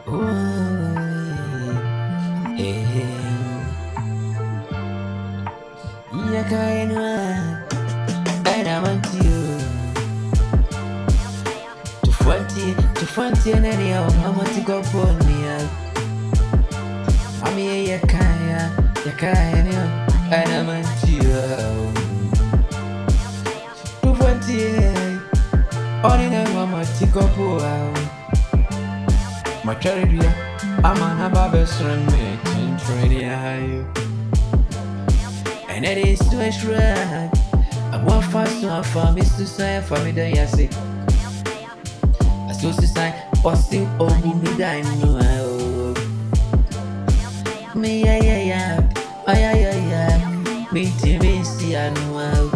Yeah, kind and I want you to 20, and anyhow, I want to go for me. I'm here, and I want you to 20. Only then, I want to go for my charity. I'm on a barber's run, making training. And it is to a shrug. I want fast to for me to say for me that yes, I still say, or still over me that no. Me, yeah, me, TV, see, I know.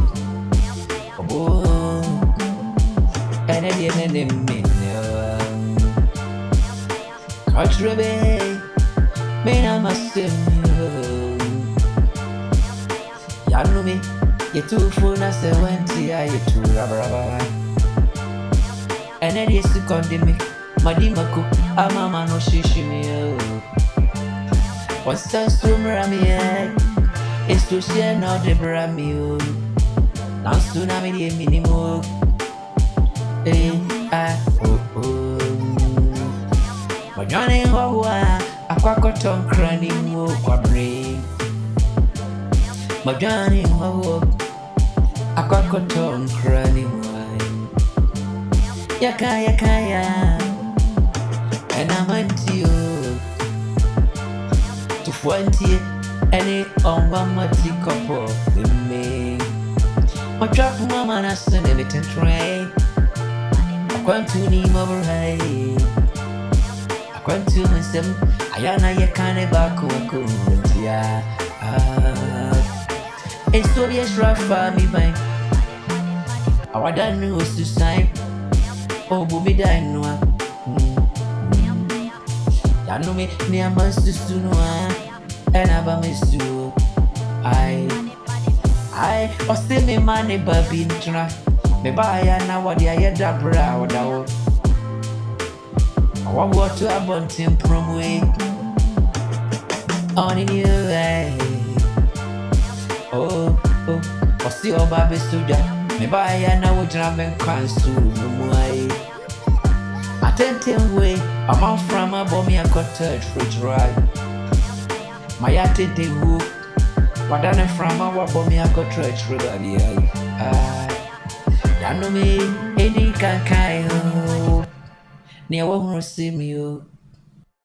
Oh, and I didn't mean Couch Rebbe, me, I must say, you know me. You're too full, I say, when you're too rubber. And it is to condemn me. Madimako, I'm a man who shishi me. What's that swimmer? It's to share now the brammy. Now soon I'm in the minimum. But Johnny, a quackoton cranning walk brain. But Johnny, a quackoton cranning wine. Yakaya, and I want you to 20 any on one multi couple with me. My trap woman has sent everything train. I want to name over high. I want to miss them. I am a yakane back who it's so be a shrub for me, by our done news to sign. Oh, booby, die no. Ya know me, near must to know, and I've missed you. I was still me money, but being trapped. Me buy and now what I had that brow. I want go to a bunting from way on in you, oh, what's the old baby studio? Me buy and now we're driving cans to no way. Attentive way, I'm out from a bomb, I got touch for dry. My attitude who, what done from our bomb, I got touch for the ya know me, any can near won't see me.